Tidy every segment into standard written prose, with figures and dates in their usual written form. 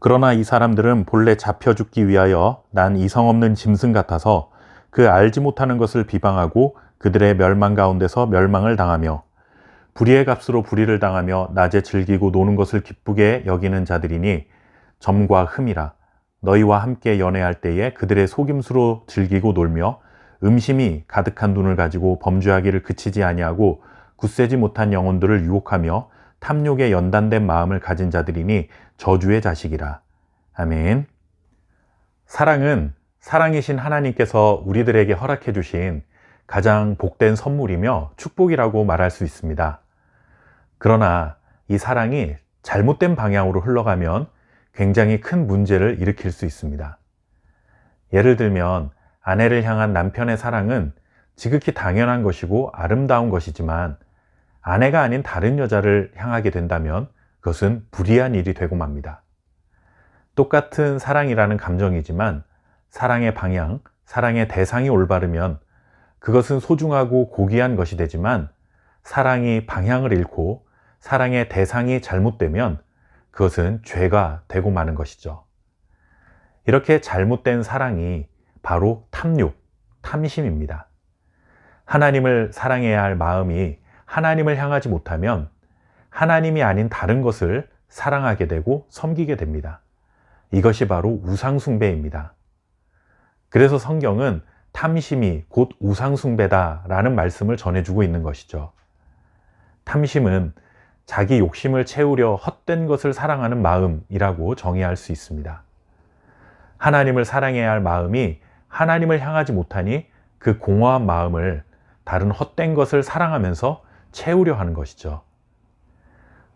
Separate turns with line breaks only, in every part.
그러나 이 사람들은 본래 잡혀 죽기 위하여 난 이성 없는 짐승 같아서 그 알지 못하는 것을 비방하고 그들의 멸망 가운데서 멸망을 당하며 불의의 값으로 불의를 당하며 낮에 즐기고 노는 것을 기쁘게 여기는 자들이니 점과 흠이라. 너희와 함께 연애할 때에 그들의 속임수로 즐기고 놀며 음심이 가득한 눈을 가지고 범죄하기를 그치지 아니하고 굳세지 못한 영혼들을 유혹하며 탐욕에 연단된 마음을 가진 자들이니 저주의 자식이라. 아멘. 사랑은 사랑이신 하나님께서 우리들에게 허락해 주신 가장 복된 선물이며 축복이라고 말할 수 있습니다. 그러나 이 사랑이 잘못된 방향으로 흘러가면 굉장히 큰 문제를 일으킬 수 있습니다. 예를 들면 아내를 향한 남편의 사랑은 지극히 당연한 것이고 아름다운 것이지만 아내가 아닌 다른 여자를 향하게 된다면 그것은 불의한 일이 되고 맙니다. 똑같은 사랑이라는 감정이지만 사랑의 방향, 사랑의 대상이 올바르면 그것은 소중하고 고귀한 것이 되지만 사랑이 방향을 잃고 사랑의 대상이 잘못되면 그것은 죄가 되고 마는 것이죠. 이렇게 잘못된 사랑이 바로 탐욕, 탐심입니다. 하나님을 사랑해야 할 마음이 하나님을 향하지 못하면 하나님이 아닌 다른 것을 사랑하게 되고 섬기게 됩니다. 이것이 바로 우상숭배입니다. 그래서 성경은 탐심이 곧 우상숭배다라는 말씀을 전해주고 있는 것이죠. 탐심은 자기 욕심을 채우려 헛된 것을 사랑하는 마음이라고 정의할 수 있습니다. 하나님을 사랑해야 할 마음이 하나님을 향하지 못하니 그 공허한 마음을 다른 헛된 것을 사랑하면서 채우려 하는 것이죠.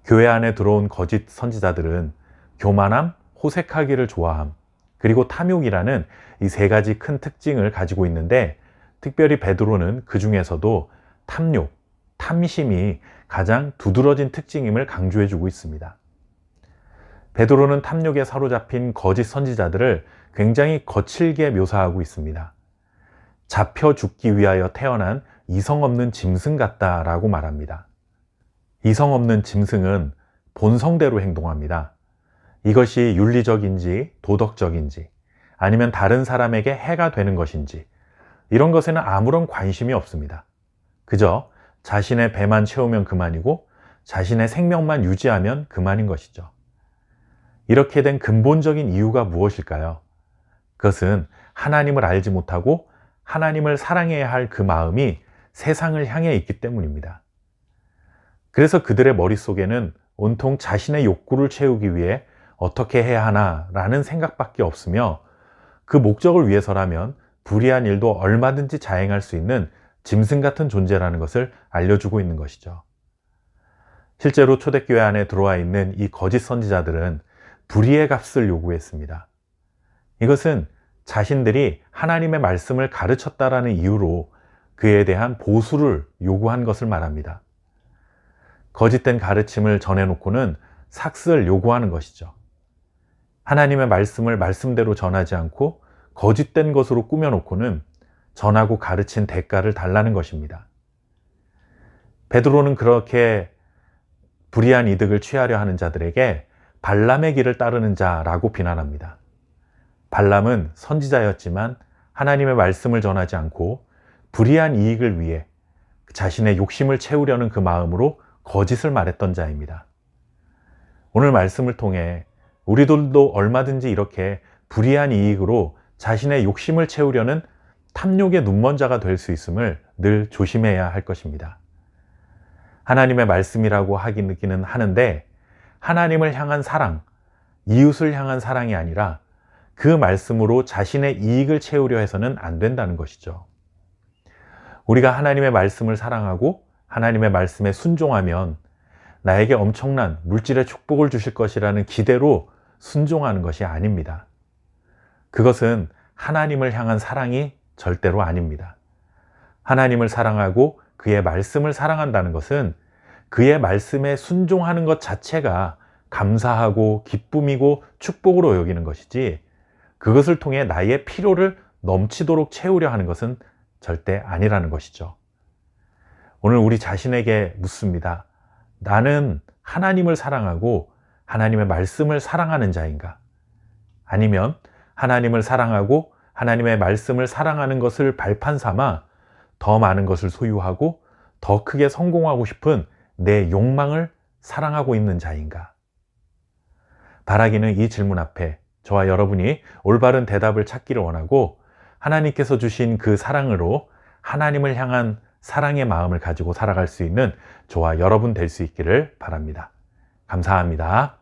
교회 안에 들어온 거짓 선지자들은 교만함, 호색하기를 좋아함, 그리고 탐욕이라는 이 세 가지 큰 특징을 가지고 있는데 특별히 베드로는 그 중에서도 탐욕, 탐심이 가장 두드러진 특징임을 강조해주고 있습니다. 베드로는 탐욕에 사로잡힌 거짓 선지자들을 굉장히 거칠게 묘사하고 있습니다. 잡혀 죽기 위하여 태어난 이성 없는 짐승 같다라고 말합니다. 이성 없는 짐승은 본성대로 행동합니다. 이것이 윤리적인지 도덕적인지 아니면 다른 사람에게 해가 되는 것인지 이런 것에는 아무런 관심이 없습니다. 그저 자신의 배만 채우면 그만이고 자신의 생명만 유지하면 그만인 것이죠. 이렇게 된 근본적인 이유가 무엇일까요? 그것은 하나님을 알지 못하고 하나님을 사랑해야 할 그 마음이 세상을 향해 있기 때문입니다. 그래서 그들의 머릿속에는 온통 자신의 욕구를 채우기 위해 어떻게 해야 하나라는 생각밖에 없으며 그 목적을 위해서라면 불의한 일도 얼마든지 자행할 수 있는 짐승 같은 존재라는 것을 알려주고 있는 것이죠. 실제로 초대교회 안에 들어와 있는 이 거짓 선지자들은 불의의 값을 요구했습니다. 이것은 자신들이 하나님의 말씀을 가르쳤다라는 이유로 그에 대한 보수를 요구한 것을 말합니다. 거짓된 가르침을 전해놓고는 삭슬 요구하는 것이죠. 하나님의 말씀을 말씀대로 전하지 않고 거짓된 것으로 꾸며놓고는 전하고 가르친 대가를 달라는 것입니다. 베드로는 그렇게 불의한 이득을 취하려 하는 자들에게 발람의 길을 따르는 자라고 비난합니다. 발람은 선지자였지만 하나님의 말씀을 전하지 않고 불의한 이익을 위해 자신의 욕심을 채우려는 그 마음으로 거짓을 말했던 자입니다. 오늘 말씀을 통해 우리들도 얼마든지 이렇게 불의한 이익으로 자신의 욕심을 채우려는 탐욕의 눈먼 자가 될 수 있음을 늘 조심해야 할 것입니다. 하나님의 말씀이라고 하기는 하는데 하나님을 향한 사랑, 이웃을 향한 사랑이 아니라 그 말씀으로 자신의 이익을 채우려 해서는 안 된다는 것이죠. 우리가 하나님의 말씀을 사랑하고 하나님의 말씀에 순종하면 나에게 엄청난 물질의 축복을 주실 것이라는 기대로 순종하는 것이 아닙니다. 그것은 하나님을 향한 사랑이 절대로 아닙니다. 하나님을 사랑하고 그의 말씀을 사랑한다는 것은 그의 말씀에 순종하는 것 자체가 감사하고 기쁨이고 축복으로 여기는 것이지 그것을 통해 나의 필요를 넘치도록 채우려 하는 것은 절대 아니라는 것이죠. 오늘 우리 자신에게 묻습니다. 나는 하나님을 사랑하고 하나님의 말씀을 사랑하는 자인가? 아니면 하나님을 사랑하고 하나님의 말씀을 사랑하는 것을 발판 삼아 더 많은 것을 소유하고 더 크게 성공하고 싶은 내 욕망을 사랑하고 있는 자인가? 바라기는 이 질문 앞에 저와 여러분이 올바른 대답을 찾기를 원하고, 하나님께서 주신 그 사랑으로 하나님을 향한 사랑의 마음을 가지고 살아갈 수 있는 저와 여러분 될 수 있기를 바랍니다. 감사합니다.